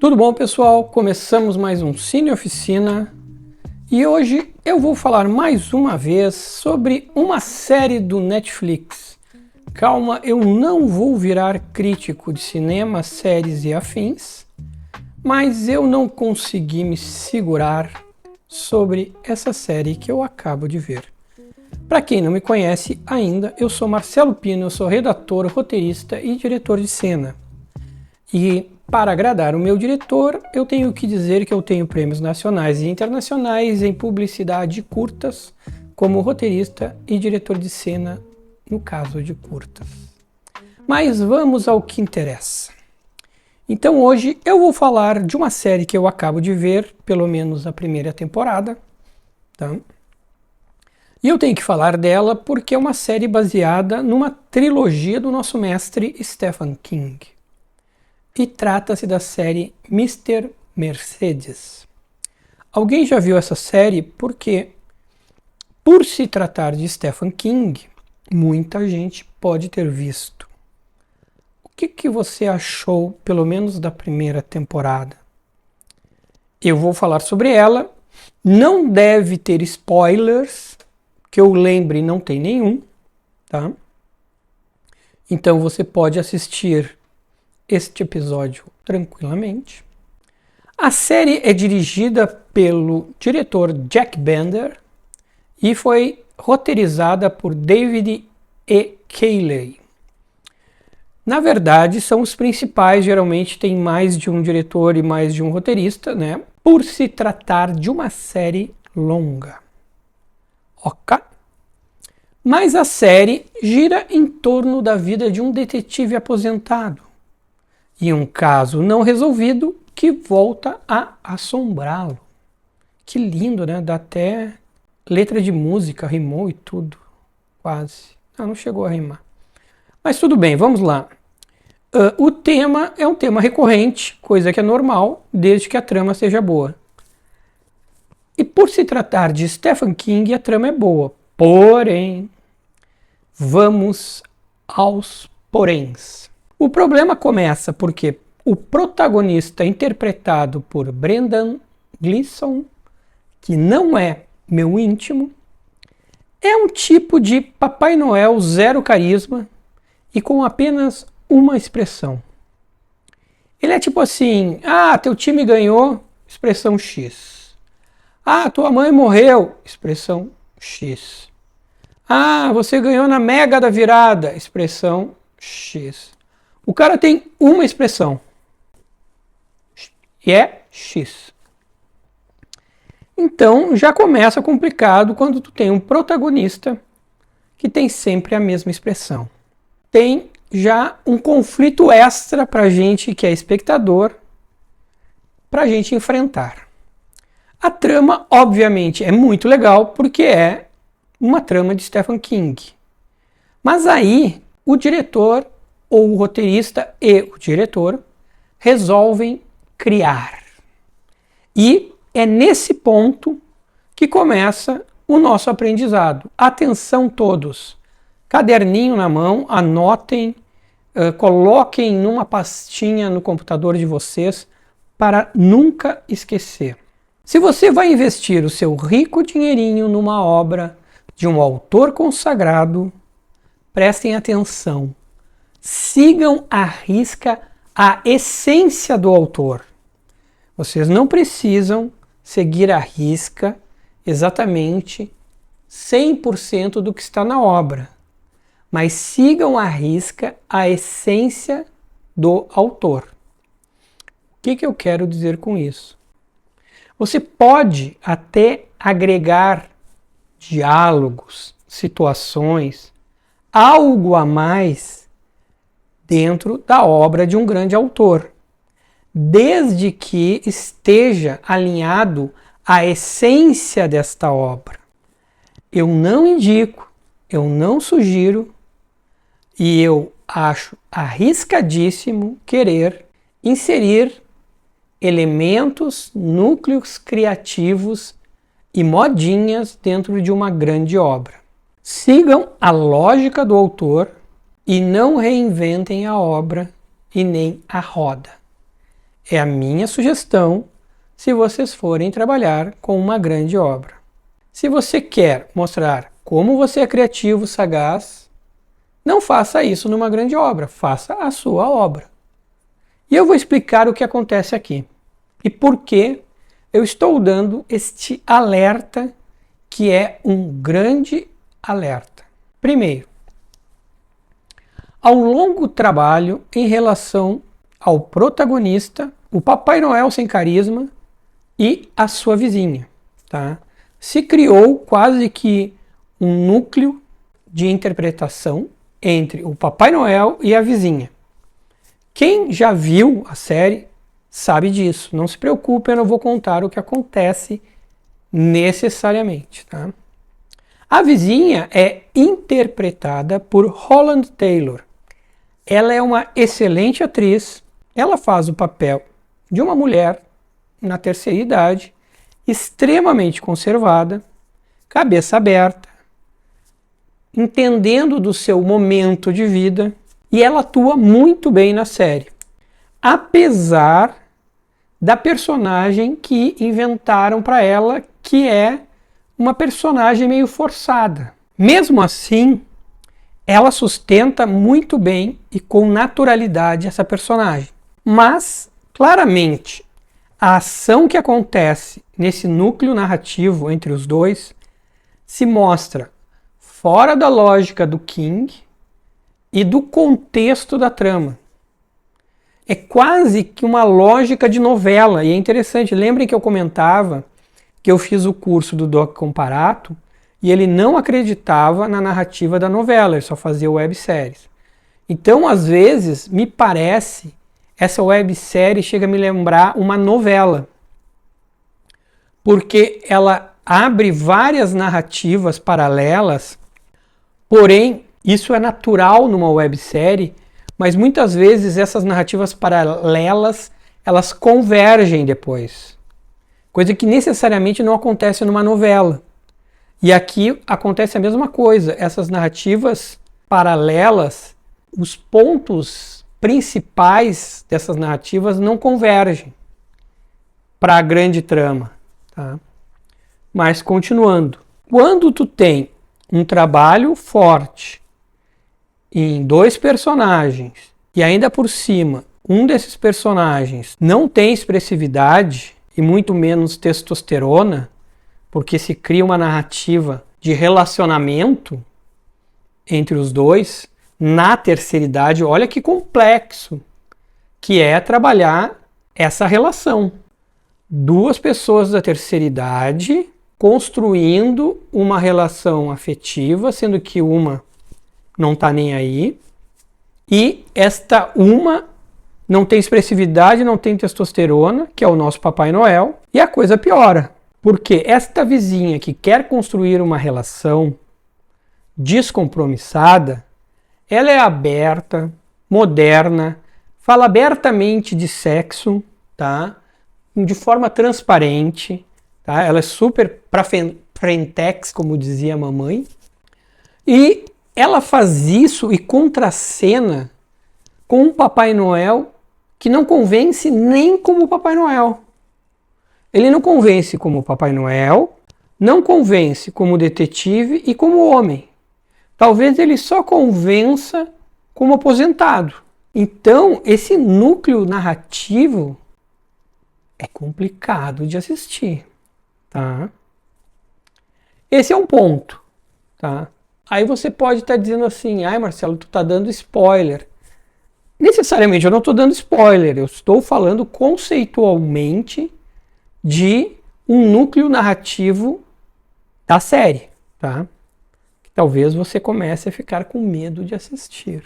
Tudo bom, pessoal? Começamos mais um Cine Oficina e hoje eu vou falar mais uma vez sobre uma série do Netflix. Calma, eu não vou virar crítico de cinema, séries e afins, mas eu não consegui me segurar sobre essa série que eu acabo de ver. Para quem não me conhece ainda, eu sou Marcelo Pino, eu sou redator, roteirista e diretor de cena. E para agradar o meu diretor, eu tenho que dizer que eu tenho prêmios nacionais e internacionais em publicidade curtas, como roteirista e diretor de cena, no caso de curtas. Mas vamos ao que interessa. Então hoje eu vou falar de uma série que eu acabo de ver, pelo menos a primeira temporada, tá? E eu tenho que falar dela porque é uma série baseada numa trilogia do nosso mestre Stephen King. E trata-se da série Mr. Mercedes. Alguém já viu essa série? Porque, por se tratar de Stephen King, muita gente pode ter visto. O que você achou, pelo menos da primeira temporada? Eu vou falar sobre ela. Não deve ter spoilers, que eu lembre, não tem nenhum, tá? Então você pode assistir este episódio tranquilamente. A série é dirigida pelo diretor Jack Bender e foi roteirizada por David E. Kelley. Na verdade, são os principais, geralmente tem mais de um diretor e mais de um roteirista, né? Por se tratar de uma série longa. Ok? Mas a série gira em torno da vida de um detetive aposentado e um caso não resolvido que volta a assombrá-lo. Que lindo, né? Dá até letra de música, rimou e tudo. Quase. Não chegou a rimar. Mas tudo bem, vamos lá. O tema é um tema recorrente, coisa que é normal, desde que a trama seja boa. E por se tratar de Stephen King, a trama é boa. Porém, vamos aos poréns. O problema começa porque o protagonista, interpretado por Brendan Gleeson, que não é meu íntimo, é um tipo de Papai Noel zero carisma e com apenas uma expressão. Ele é tipo assim: ah, teu time ganhou, expressão X. Ah, tua mãe morreu, expressão X. Ah, você ganhou na mega da virada, expressão X. O cara tem uma expressão. E é X. Então já começa complicado quando tu tem um protagonista que tem sempre a mesma expressão. Tem já um conflito extra pra gente que é espectador, pra gente enfrentar. A trama, obviamente, é muito legal porque é uma trama de Stephen King. Mas aí o diretor ou o roteirista e o diretor resolvem criar. E é nesse ponto que começa o nosso aprendizado. Atenção todos! Caderninho na mão, anotem, coloquem numa pastinha no computador de vocês para nunca esquecer. Se você vai investir o seu rico dinheirinho numa obra de um autor consagrado, prestem atenção. Sigam à risca a essência do autor. Vocês não precisam seguir à risca exatamente 100% do que está na obra, mas sigam à risca a essência do autor. O que eu quero dizer com isso? Você pode até agregar diálogos, situações, algo a mais dentro da obra de um grande autor, desde que esteja alinhado à essência desta obra. Eu não indico, eu não sugiro e eu acho arriscadíssimo querer inserir elementos, núcleos criativos e modinhas dentro de uma grande obra. Sigam a lógica do autor e não reinventem a obra e nem a roda. É a minha sugestão se vocês forem trabalhar com uma grande obra. Se você quer mostrar como você é criativo, sagaz, não faça isso numa grande obra, faça a sua obra. E eu vou explicar o que acontece aqui e por que eu estou dando este alerta, que é um grande alerta. Primeiro, há um longo trabalho em relação ao protagonista, o Papai Noel sem carisma e a sua vizinha. Tá? Se criou quase que um núcleo de interpretação entre o Papai Noel e a vizinha. Quem já viu a série sabe disso. Não se preocupe, eu não vou contar o que acontece necessariamente. Tá? A vizinha é interpretada por Holland Taylor. Ela é uma excelente atriz. Ela faz o papel de uma mulher na terceira idade, extremamente conservada, cabeça aberta, entendendo do seu momento de vida, e ela atua muito bem na série, apesar da personagem que inventaram para ela, que é uma personagem meio forçada. Mesmo assim, ela sustenta muito bem e com naturalidade essa personagem. Mas, claramente, a ação que acontece nesse núcleo narrativo entre os dois se mostra fora da lógica do King e do contexto da trama. É quase que uma lógica de novela, e é interessante. Lembrem que eu comentava que eu fiz o curso do Doc Comparato e ele não acreditava na narrativa da novela, ele só fazia webséries. Então, às vezes, me parece, essa websérie chega a me lembrar uma novela, porque ela abre várias narrativas paralelas, porém, isso é natural numa websérie, mas muitas vezes essas narrativas paralelas, elas convergem depois. Coisa que necessariamente não acontece numa novela. E aqui acontece a mesma coisa. Essas narrativas paralelas, os pontos principais dessas narrativas não convergem para a grande trama. Tá? Mas continuando. Quando tu tem um trabalho forte em dois personagens e ainda por cima um desses personagens não tem expressividade e muito menos testosterona, porque se cria uma narrativa de relacionamento entre os dois na terceira idade, olha que complexo que é trabalhar essa relação. Duas pessoas da terceira idade construindo uma relação afetiva, sendo que uma não está nem aí, e esta uma não tem expressividade, não tem testosterona, que é o nosso Papai Noel, e a coisa piora, porque esta vizinha que quer construir uma relação descompromissada, ela é aberta, moderna, fala abertamente de sexo, tá? De forma transparente, tá? Ela é super pra frentex, como dizia a mamãe, e ela faz isso e contracena com um Papai Noel que não convence nem como Papai Noel. Ele não convence como Papai Noel, não convence como detetive e como homem. Talvez ele só convença como aposentado. Então, esse núcleo narrativo é complicado de assistir, tá? Esse é um ponto, tá? Aí você pode estar dizendo assim, ai Marcelo, tu está dando spoiler. Necessariamente eu não estou dando spoiler, eu estou falando conceitualmente de um núcleo narrativo da série, tá? Que talvez você comece a ficar com medo de assistir.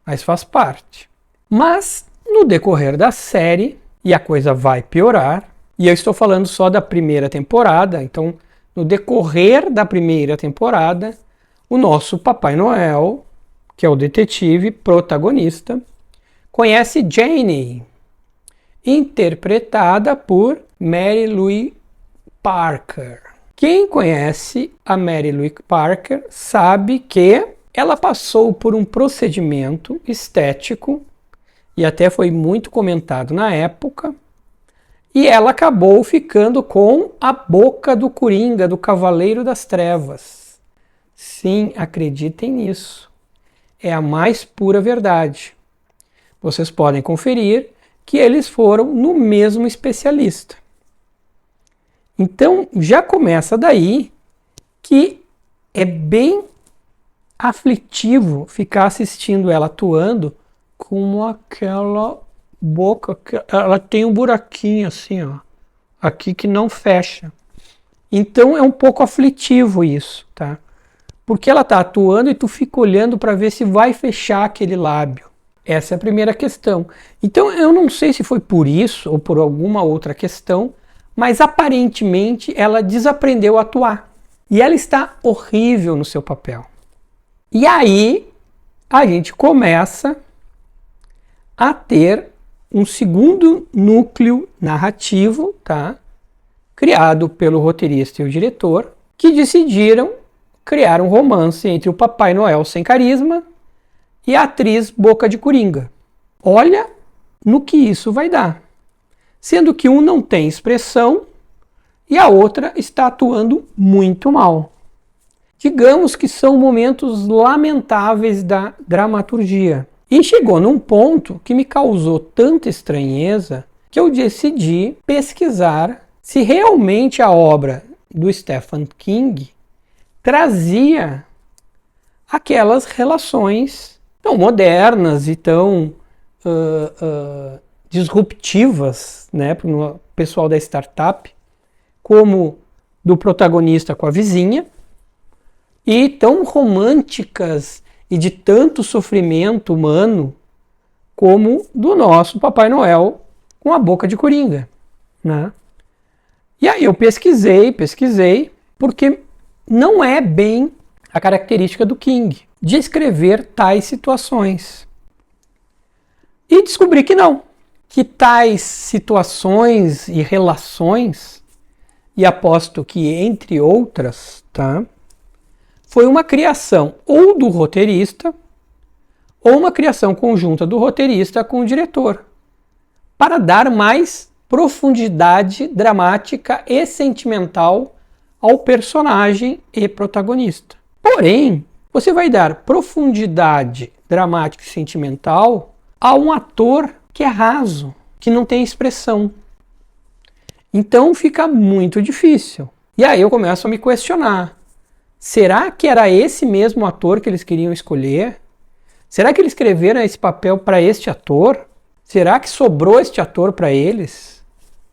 Mas faz parte. Mas no decorrer da série, e a coisa vai piorar, e eu estou falando só da primeira temporada, então no decorrer da primeira temporada, o nosso Papai Noel, que é o detetive protagonista, conhece Janie, interpretada por Mary Louise Parker. Quem conhece a Mary Louise Parker sabe que ela passou por um procedimento estético e até foi muito comentado na época, e ela acabou ficando com a boca do Coringa, do Cavaleiro das Trevas. Sim, acreditem nisso. É a mais pura verdade. Vocês podem conferir que eles foram no mesmo especialista. Então, já começa daí que é bem aflitivo ficar assistindo ela atuando com aquela boca, ela tem um buraquinho assim, ó, aqui que não fecha. Então é um pouco aflitivo isso, tá? Porque ela tá atuando e tu fica olhando para ver se vai fechar aquele lábio. Essa é a primeira questão. Então eu não sei se foi por isso ou por alguma outra questão, mas aparentemente ela desaprendeu a atuar. E ela está horrível no seu papel. E aí a gente começa a ter um segundo núcleo narrativo, tá? Criado pelo roteirista e o diretor, que decidiram criar um romance entre o Papai Noel sem carisma e a atriz Boca de Coringa. Olha no que isso vai dar. Sendo que um não tem expressão e a outra está atuando muito mal. Digamos que são momentos lamentáveis da dramaturgia. E chegou num ponto que me causou tanta estranheza que eu decidi pesquisar se realmente a obra do Stephen King trazia aquelas relações tão modernas e tão disruptivas, né, para o pessoal da startup, como do protagonista com a vizinha, e tão românticas e de tanto sofrimento humano como do nosso Papai Noel com a Boca de Coringa, né? E aí eu pesquisei, porque não é bem a característica do King de escrever tais situações. E descobri que não, que tais situações e relações, e aposto que entre outras, tá? Foi uma criação ou do roteirista, ou uma criação conjunta do roteirista com o diretor, para dar mais profundidade dramática e sentimental ao personagem e protagonista. Porém, você vai dar profundidade dramática e sentimental a um ator que é raso, que não tem expressão. Então fica muito difícil. E aí eu começo a me questionar. Será que era esse mesmo ator que eles queriam escolher? Será que eles escreveram esse papel para este ator? Será que sobrou este ator para eles?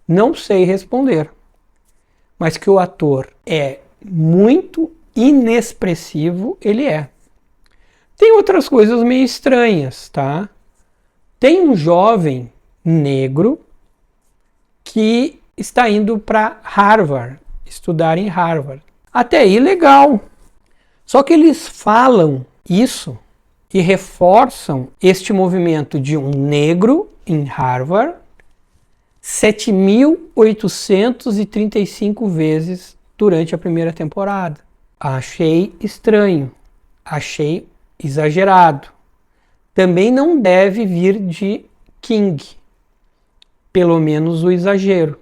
Não sei responder. Mas que o ator é muito inexpressivo, ele é. Tem outras coisas meio estranhas, tá? Tem um jovem negro que está indo para Harvard, estudar em Harvard. Até aí legal. Só que eles falam isso e reforçam este movimento de um negro em Harvard 7.835 vezes durante a primeira temporada. Achei estranho, achei exagerado. Também não deve vir de King, pelo menos o exagero.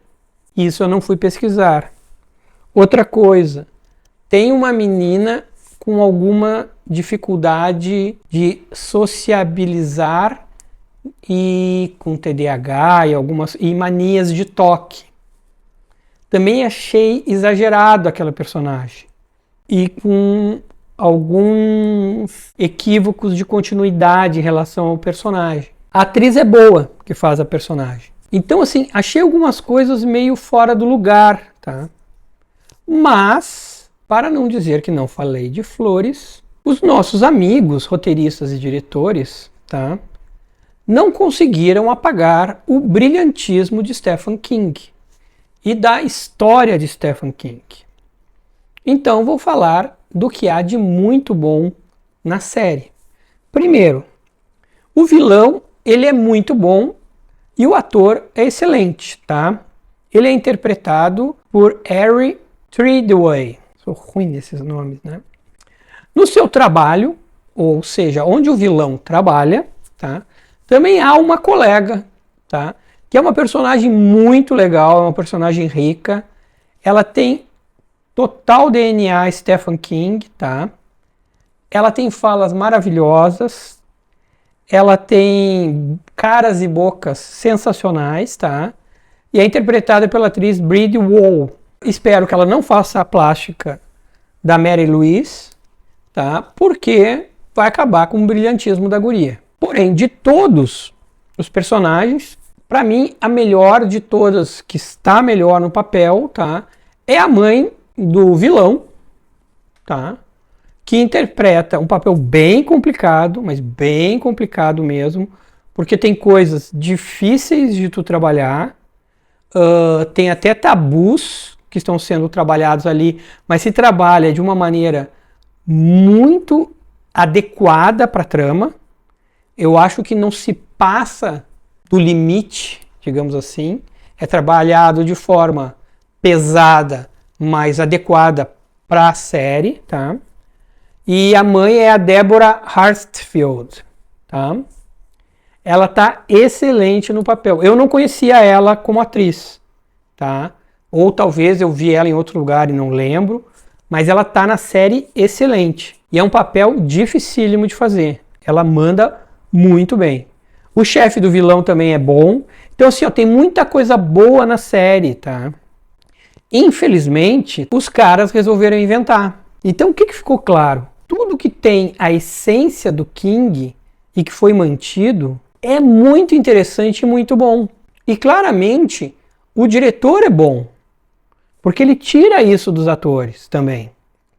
Isso eu não fui pesquisar. Outra coisa, tem uma menina com alguma dificuldade de sociabilizar e com TDAH e manias de toque. Também achei exagerado aquela personagem e com alguns equívocos de continuidade em relação ao personagem. A atriz é boa que faz a personagem. Então, assim, achei algumas coisas meio fora do lugar, tá? Mas, para não dizer que não falei de flores, os nossos amigos, roteiristas e diretores, tá, não conseguiram apagar o brilhantismo de Stephen King e da história de Stephen King. Então, vou falar do que há de muito bom na série. Primeiro, o vilão, ele é muito bom e o ator é excelente, tá? Ele é interpretado por Harry Treadway. Sou ruim nesses nomes, né? No seu trabalho, ou seja, onde o vilão trabalha, tá? também há uma colega, tá? Que é uma personagem muito legal, é uma personagem rica. Ela tem total DNA Stephen King, tá? Ela tem falas maravilhosas. Ela tem caras e bocas sensacionais, tá? E é interpretada pela atriz Bridie Wall. Espero que ela não faça a plástica da Mary Louise, tá? Porque vai acabar com o brilhantismo da guria. Porém, de todos os personagens, para mim, a melhor de todas, que está melhor no papel, tá? É a mãe do vilão, tá? Que interpreta um papel bem complicado, mas bem complicado mesmo, porque tem coisas difíceis de tu trabalhar, tem até tabus que estão sendo trabalhados ali, mas se trabalha de uma maneira muito adequada para a trama. Eu acho que não se passa do limite, digamos assim, é trabalhado de forma pesada, mas adequada para a série, tá? E a mãe é a Deborah Hartfield, tá? Ela tá excelente no papel. Eu não conhecia ela como atriz, tá? Ou talvez eu vi ela em outro lugar e não lembro, mas ela tá na série excelente. E é um papel dificílimo de fazer. Ela manda muito bem. O chefe do vilão também é bom. Então assim, ó, tem muita coisa boa na série, tá? Infelizmente, os caras resolveram inventar. Então o que ficou claro? Tudo que tem a essência do King e que foi mantido é muito interessante e muito bom. E claramente o diretor é bom, porque ele tira isso dos atores também,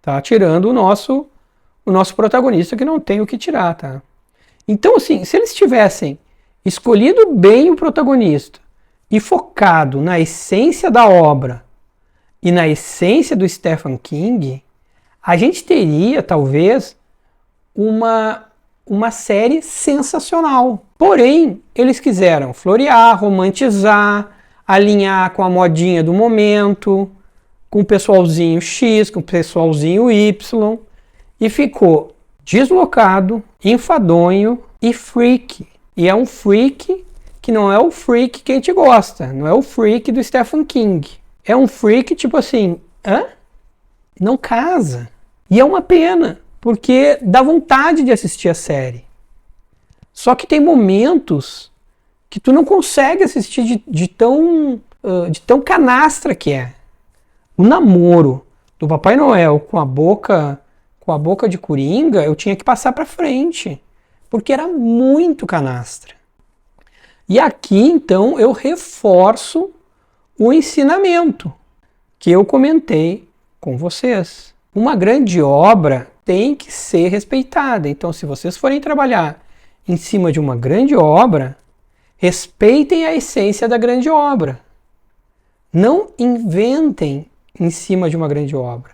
tá? Tirando o nosso protagonista, que não tem o que tirar, tá? Então assim, se eles tivessem escolhido bem o protagonista e focado na essência da obra e na essência do Stephen King, a gente teria talvez uma série sensacional. Porém, eles quiseram florear, romantizar, alinhar com a modinha do momento, com o pessoalzinho X, com o pessoalzinho Y, e ficou deslocado, enfadonho e freak. E é um freak que não é o freak que a gente gosta, não é o freak do Stephen King. É um freak tipo assim, não casa. E é uma pena, porque dá vontade de assistir a série. Só que tem momentos que tu não consegue assistir de tão canastra que é. O namoro do Papai Noel com a boca de Coringa, eu tinha que passar para frente, porque era muito canastra. E aqui, então, eu reforço o ensinamento que eu comentei com vocês. Uma grande obra tem que ser respeitada. Então, se vocês forem trabalhar em cima de uma grande obra, respeitem a essência da grande obra. Não inventem em cima de uma grande obra.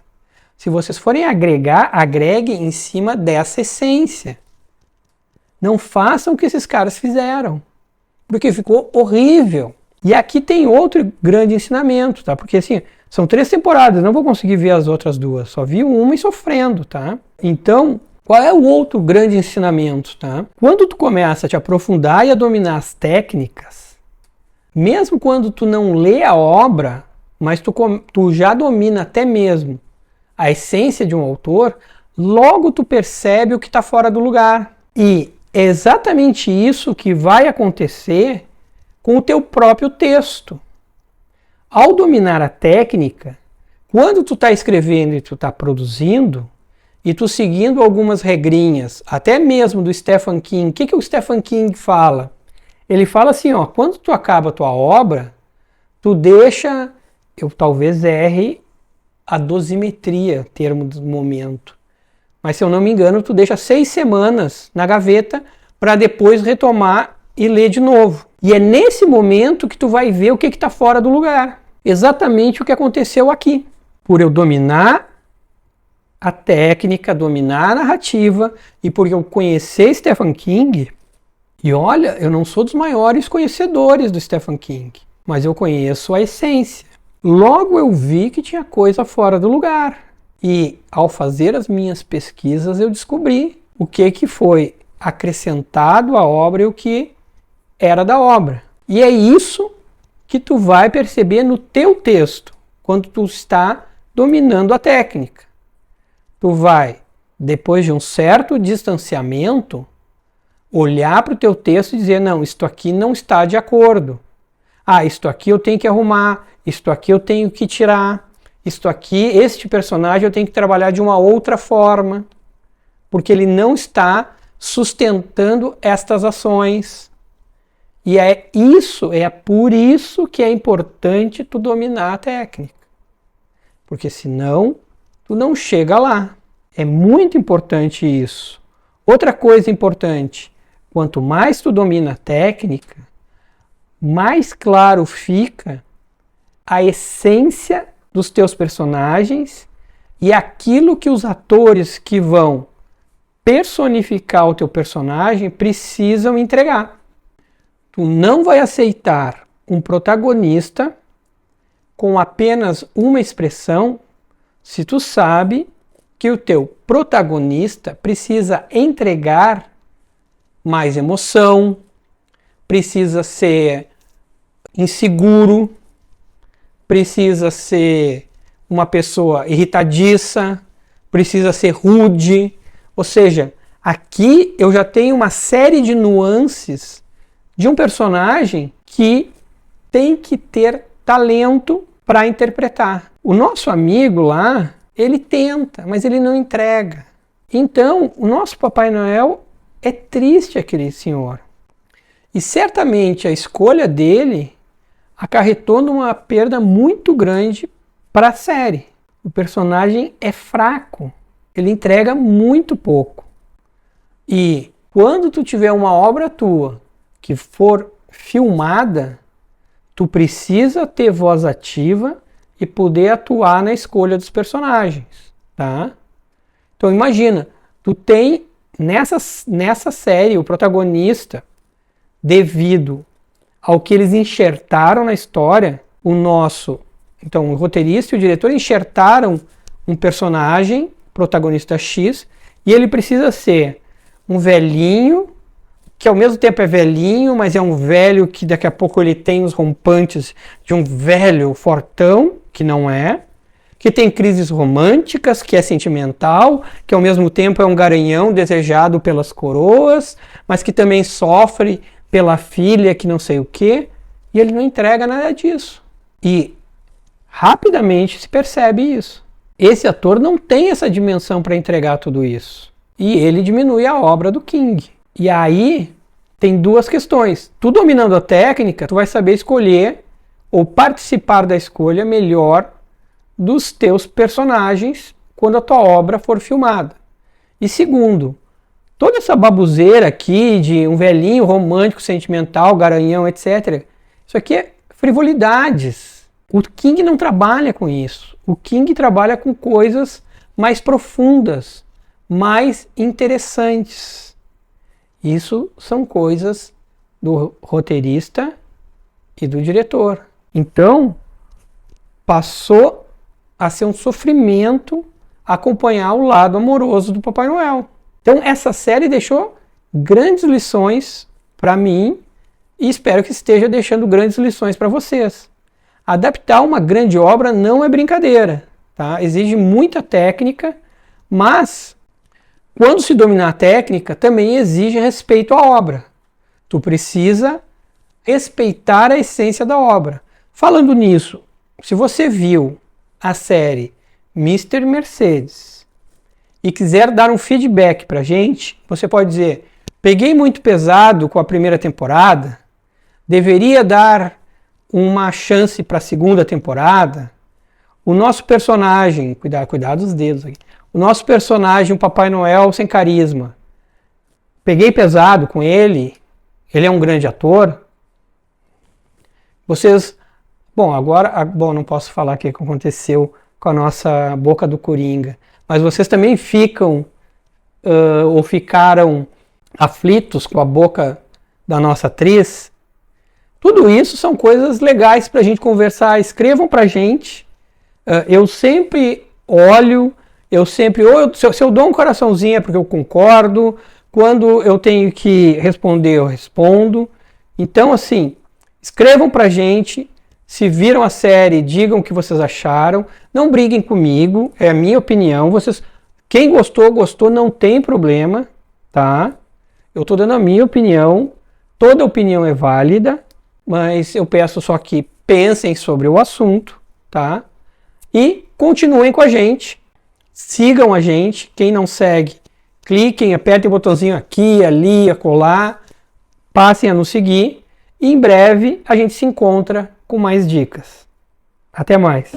Se vocês forem agregar, agreguem em cima dessa essência. Não façam o que esses caras fizeram, porque ficou horrível. E aqui tem outro grande ensinamento, tá? Porque assim, são 3 temporadas, não vou conseguir ver as outras 2, só vi uma e sofrendo, tá? Então, qual é o outro grande ensinamento, tá? Quando tu começa a te aprofundar e a dominar as técnicas, mesmo quando tu não lê a obra, mas tu já domina até mesmo a essência de um autor, logo tu percebe o que está fora do lugar. E é exatamente isso que vai acontecer com o teu próprio texto. Ao dominar a técnica, quando tu está escrevendo e tu está produzindo, e tu seguindo algumas regrinhas, até mesmo do Stephen King, o que o Stephen King fala? Ele fala assim, ó, quando tu acaba a tua obra, tu deixa, eu talvez erre a dosimetria, termo do momento, mas se eu não me engano, tu deixa 6 semanas na gaveta para depois retomar e ler de novo. E é nesse momento que tu vai ver o que está fora do lugar. Exatamente o que aconteceu aqui. Por eu dominar a técnica, dominar a narrativa, e por eu conhecer Stephen King, e olha, eu não sou dos maiores conhecedores do Stephen King, mas eu conheço a essência. Logo eu vi que tinha coisa fora do lugar. E ao fazer as minhas pesquisas, eu descobri o que foi acrescentado à obra e o que era da obra. E é isso que tu vai perceber no teu texto, quando tu está dominando a técnica. Tu vai, depois de um certo distanciamento, olhar para o teu texto e dizer, não, isto aqui não está de acordo. Ah, isto aqui eu tenho que arrumar, isto aqui eu tenho que tirar, isto aqui, este personagem eu tenho que trabalhar de uma outra forma, porque ele não está sustentando estas ações. E é por isso que é importante tu dominar a técnica. Porque senão tu não chega lá. É muito importante isso. Outra coisa importante, quanto mais tu domina a técnica, mais claro fica a essência dos teus personagens e aquilo que os atores que vão personificar o teu personagem precisam entregar. Tu não vai aceitar um protagonista com apenas uma expressão se tu sabe que o teu protagonista precisa entregar mais emoção, precisa ser inseguro, precisa ser uma pessoa irritadiça, precisa ser rude. Ou seja, aqui eu já tenho uma série de nuances de um personagem que tem que ter talento para interpretar. O nosso amigo lá, ele tenta, mas ele não entrega. Então, o nosso Papai Noel é triste, aquele senhor. E certamente a escolha dele acarretou numa perda muito grande para a série. O personagem é fraco, ele entrega muito pouco. E quando tu tiver uma obra tua que for filmada, tu precisa ter voz ativa e poder atuar na escolha dos personagens, tá? Então imagina, tu tem nessa série o protagonista, devido ao que eles enxertaram na história, o roteirista e o diretor enxertaram um personagem, protagonista X, e ele precisa ser um velhinho, que ao mesmo tempo é velhinho, mas é um velho que daqui a pouco ele tem os rompantes de um velho fortão, que não é, que tem crises românticas, que é sentimental, que ao mesmo tempo é um garanhão desejado pelas coroas, mas que também sofre pela filha que não sei o quê, e ele não entrega nada disso. E rapidamente se percebe isso. Esse ator não tem essa dimensão para entregar tudo isso. E ele diminui a obra do King. E aí tem duas questões. Tu dominando a técnica, tu vai saber escolher ou participar da escolha melhor dos teus personagens quando a tua obra for filmada. E segundo, toda essa baboseira aqui de um velhinho romântico, sentimental, garanhão, etc. Isso aqui é frivolidades. O King não trabalha com isso. O King trabalha com coisas mais profundas, mais interessantes. Isso são coisas do roteirista e do diretor. Então, passou a ser um sofrimento acompanhar o lado amoroso do Papai Noel. Então, essa série deixou grandes lições para mim e espero que esteja deixando grandes lições para vocês. Adaptar uma grande obra não é brincadeira, tá? Exige muita técnica, mas quando se dominar a técnica, também exige respeito à obra. Tu precisa respeitar a essência da obra. Falando nisso, se você viu a série Mr. Mercedes e quiser dar um feedback pra gente, você pode dizer, peguei muito pesado com a primeira temporada, deveria dar uma chance para a segunda temporada. O nosso personagem, cuidado dos dedos aqui, o nosso personagem, o Papai Noel sem carisma, peguei pesado com ele é um grande ator. Vocês, não posso falar o que aconteceu com a nossa Boca do Coringa, mas vocês também ficam ou ficaram aflitos com a boca da nossa atriz. Tudo isso são coisas legais para a gente conversar. Escrevam para a gente. Eu sempre olho, se eu dou um coraçãozinho é porque eu concordo. Quando eu tenho que responder, eu respondo. Então, assim, escrevam pra gente, se viram a série, digam o que vocês acharam. Não briguem comigo, é a minha opinião. Quem gostou, gostou, não tem problema, tá? Eu tô dando a minha opinião. Toda opinião é válida, mas eu peço só que pensem sobre o assunto, tá? E continuem com a gente. Sigam a gente. Quem não segue, cliquem, apertem o botãozinho aqui, ali, acolá. Passem a nos seguir. E em breve a gente se encontra com mais dicas. Até mais.